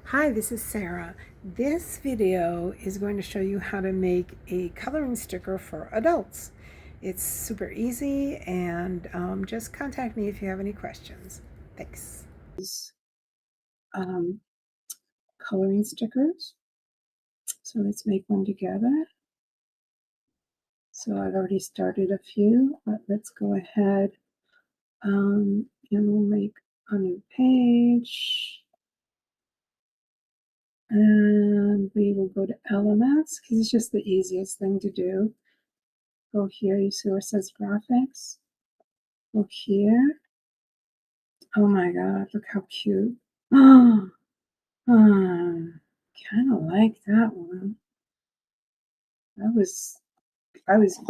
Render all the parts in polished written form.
Hi, this is Sarah. This video is going to show you how to make a coloring sticker for adults. It's super easy, and just contact me if you have any questions. Thanks. Um, Coloring stickers. So let's make one together. So I've already started a few, but let's go ahead and we'll make a new page. And we will go to elements because it's just the easiest thing to do. Go here, you see where it says graphics. Go here. Oh my god, look how cute. Oh, kind of like that one. I was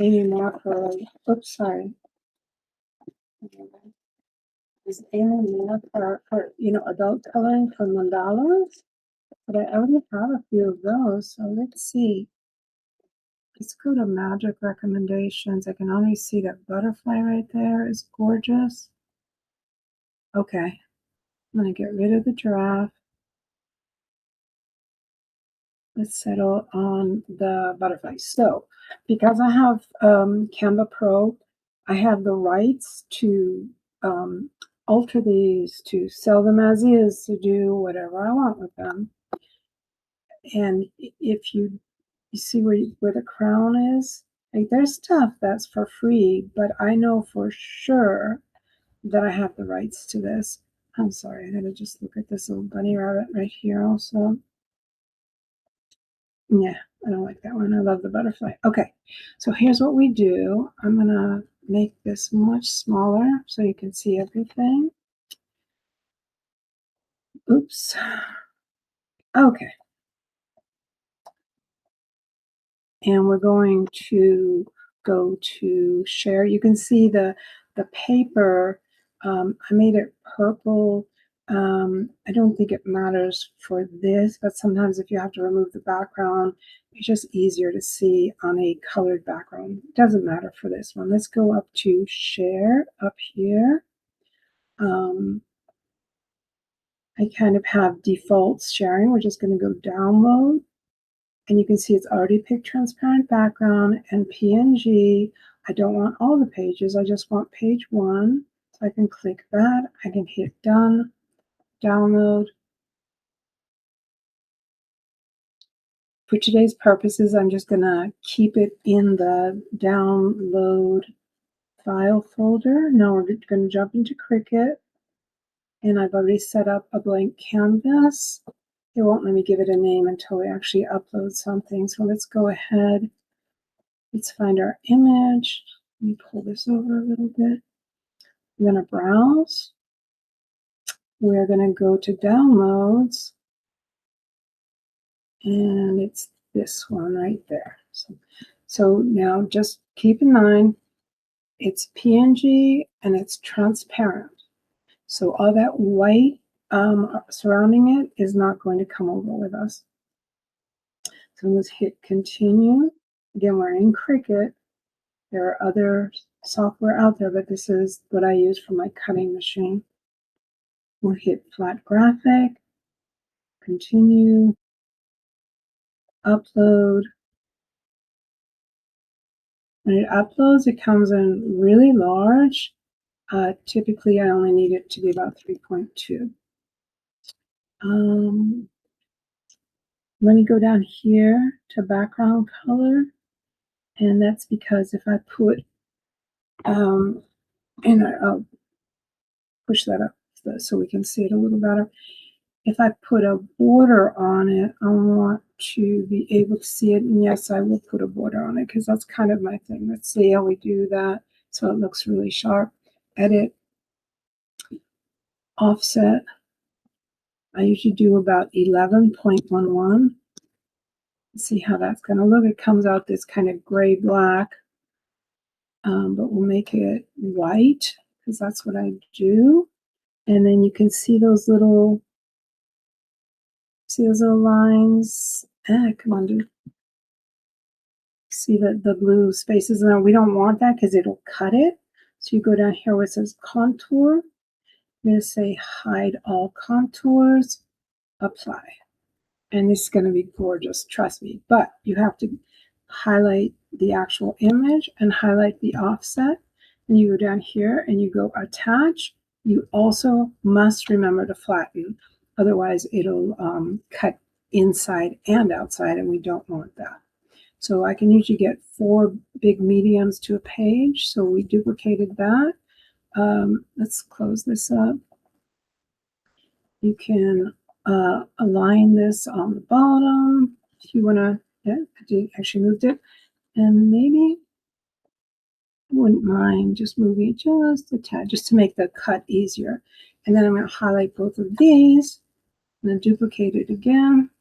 aiming more for, oops, sorry. I was aiming more for adult coloring for mandalas, but I already have a few of those, so let's see. Let's go to magic recommendations. I can already see that butterfly right there is gorgeous. Okay, I'm gonna get rid of the giraffe. Let's settle on the butterfly. So, because I have Canva Pro, I have the rights to alter these, to sell them as is, to do whatever I want with them. And if you see where the crown is, like there's stuff that's for free, but I know for sure that I have the rights to this. I'm sorry, I gotta just look at this little bunny rabbit right here also. Yeah, I don't like that one. I love the butterfly. Okay, so here's what we do. I'm gonna make this much smaller so you can see everything. Oops. Okay. And we're going to go to share. You can see the paper. I made it purple. I don't think it matters for this, but sometimes if you have to remove the background, it's just easier to see on a colored background. It doesn't matter for this one. Let's go up to share up here. I kind of have default sharing. We're just going to go download. And you can see it's already picked transparent background and PNG. I don't want all the pages. I just want page one. So I can click that. I can hit done, download. For today's purposes, I'm just going to keep it in the download file folder. Now we're going to jump into Cricut. And I've already set up a blank canvas. It won't let me give it a name until we actually upload something. So let's go ahead. Let's find our image. Let me pull this over a little bit. I'm going to browse. We're going to go to downloads. And it's this one right there. So now just keep in mind, it's PNG and it's transparent. So all that white surrounding it is not going to come over with us. So let's hit continue. Again, we're in Cricut. There are other software out there, but this is what I use for my cutting machine. We'll hit flat graphic, continue, upload. When it uploads, it comes in really large. Typically, I only need it to be about 3.2. Let me go down here to background color, and that's because if I put, and I'll push that up so we can see it a little better. If I put a border on it, I want to be able to see it. And yes, I will put a border on it because that's kind of my thing. Let's see how we do that so it looks really sharp. Edit, offset. I usually do about 11.11. See how that's going to look. It comes out this kind of gray black, but we'll make it white because that's what I do. And then you can see those little lines. Come on, dude. See the blue spaces in there. We don't want that because it'll cut it. So you go down here where it says contour. I'm going to say hide all contours, apply. And this is going to be gorgeous, trust me. But you have to highlight the actual image and highlight the offset. And you go down here and you go attach. You also must remember to flatten. Otherwise, it'll cut inside and outside, and we don't want that. So I can usually get 4 big mediums to a page. So we duplicated that. Let's close this up. You can align this on the bottom if you want to. Yeah, I actually moved it, and maybe I wouldn't mind just moving it just a tad, just to make the cut easier. And then I'm going to highlight both of these, and then duplicate it again,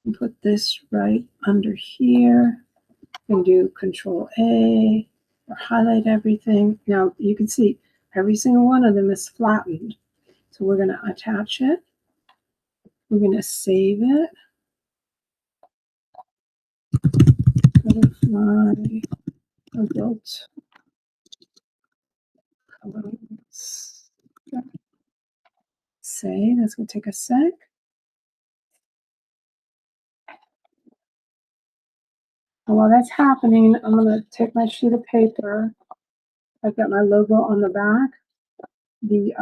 and put this right under here. You can do Control A or highlight everything. Now you can see every single one of them is flattened. So we're going to attach it. We're going to save it. Butterfly adult colors. Save. That's going to take a sec. And while that's happening, I'm going to take my sheet of paper. I've got my logo on the back. The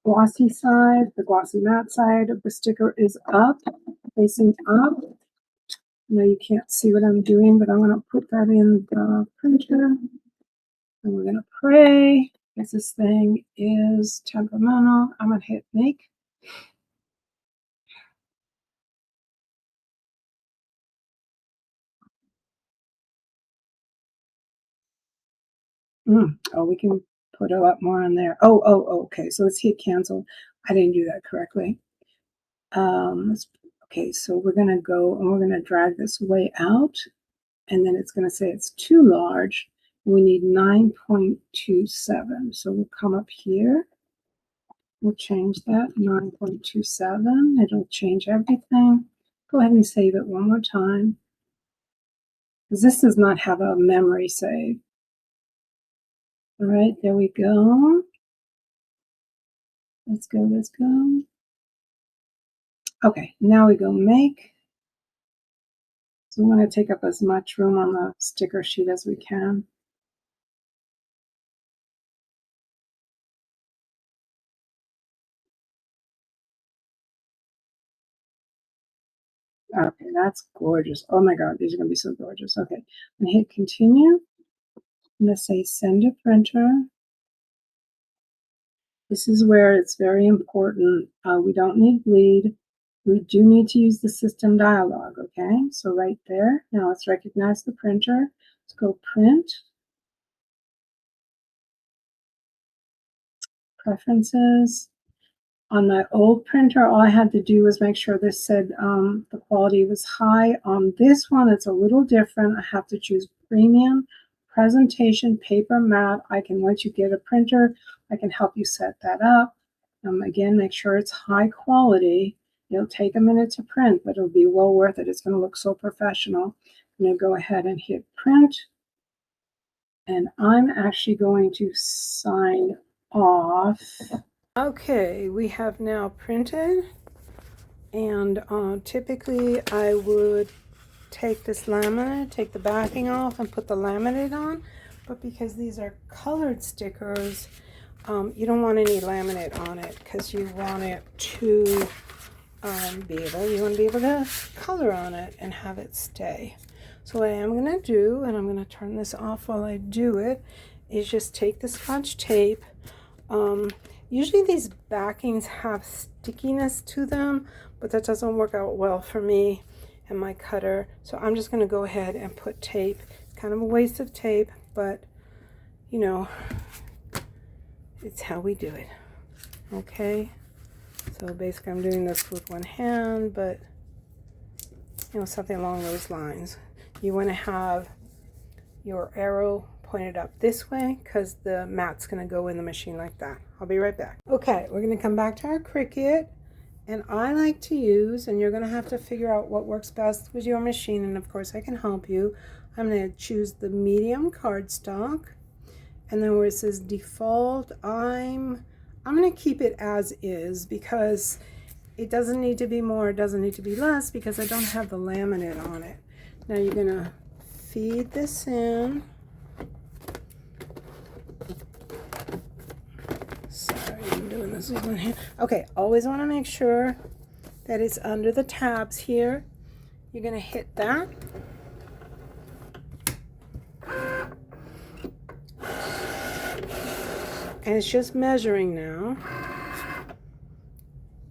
glossy side, the glossy matte side of the sticker is up, facing up. Now you can't see what I'm doing, but I'm going to put that in the printer. And we're going to pray, because this thing is temperamental. I'm going to hit make. Oh, we can put a lot more on there. Okay. So let's hit cancel. I didn't do that correctly. Okay, so we're going to go and we're going to drag this way out. And then it's going to say it's too large. We need 9.27. So we'll come up here. We'll change that 9.27. It'll change everything. Go ahead and save it one more time, because this does not have a memory save. All right, there we go. Let's go. Okay, now we go make. So we want to take up as much room on the sticker sheet as we can. Okay, that's gorgeous. Oh my God, these are going to be so gorgeous. Okay, I'm going to hit continue. I'm going to say send to printer. This is where it's very important. We don't need bleed. We do need to use the system dialog, okay? So right there. Now let's recognize the printer. Let's go print. Preferences. On my old printer, all I had to do was make sure this said the quality was high. On this one, it's a little different. I have to choose premium, presentation, paper matte. Once you get a printer, I can help you set that up. Again, make sure it's high quality. It'll take a minute to print, but it'll be well worth it. It's going to look so professional. I'm going to go ahead and hit print. And I'm actually going to sign off. Okay, we have now printed, and typically I would take this laminate, take the backing off and put the laminate on, but because these are colored stickers, you don't want any laminate on it, because you want it to you want to be able to color on it and have it stay. So what I am going to do, and I'm going to turn this off while I do it, is just take the Scotch tape. Usually these backings have stickiness to them, but that doesn't work out well for me and my cutter. So I'm just going to go ahead and put tape. It's kind of a waste of tape, but you know, it's how we do it. Okay. So basically I'm doing this with one hand, but you know, something along those lines. You want to have your arrow pointed up this way, because the mat's going to go in the machine like that. I'll be right back. Okay, we're going to come back to our Cricut, and I like to use, and you're going to have to figure out what works best with your machine, and of course I can help you. I'm going to choose the medium cardstock, and then where it says default, I'm going to keep it as is, because it doesn't need to be more, it doesn't need to be less because I don't have the laminate on it. Now you're gonna feed this in. Sorry, I'm doing this with one hand. Okay, always want to make sure that it's under the tabs here. You're gonna hit that. And it's just measuring now.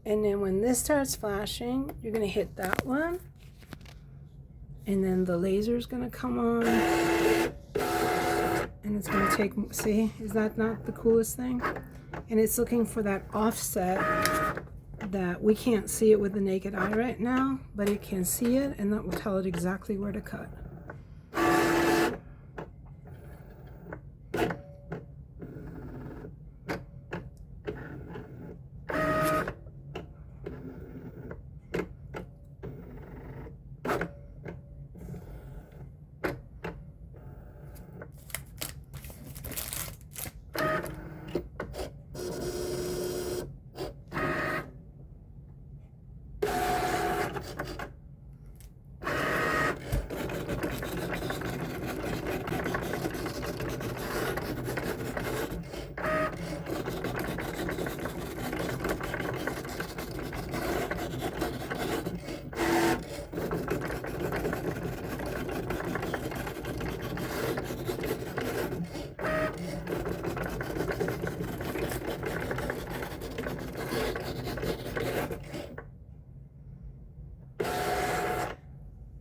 And then when this starts flashing, you're gonna hit that one. And then the laser is gonna come on. And it's gonna take, see, is that not the coolest thing? And it's looking for that offset that we can't see it with the naked eye right now, but it can see it, and that will tell it exactly where to cut.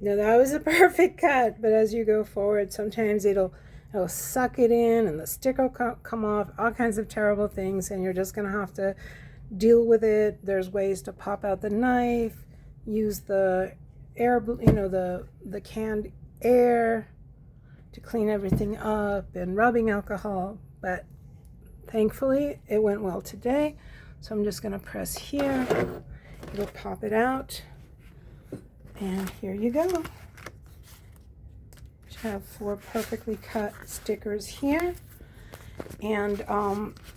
Now that was a perfect cut, but as you go forward, sometimes it'll suck it in and the sticker will come off, all kinds of terrible things, and you're just gonna have to deal with it. There's ways to pop out the knife, use the air, the canned air to clean everything up, and rubbing alcohol, but thankfully it went well today. So I'm just gonna press here, it'll pop it out. And here you go. You have 4 perfectly cut stickers here. And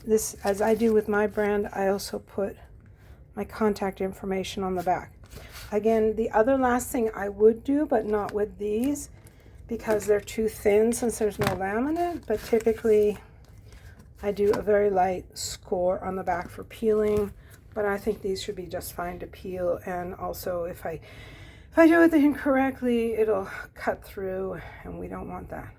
this, as I do with my brand, I also put my contact information on the back. Again, the other last thing I would do, but not with these, because they're too thin since there's no laminate, but typically I do a very light score on the back for peeling, but I think these should be just fine to peel. And also if I do it incorrectly, it'll cut through, and we don't want that.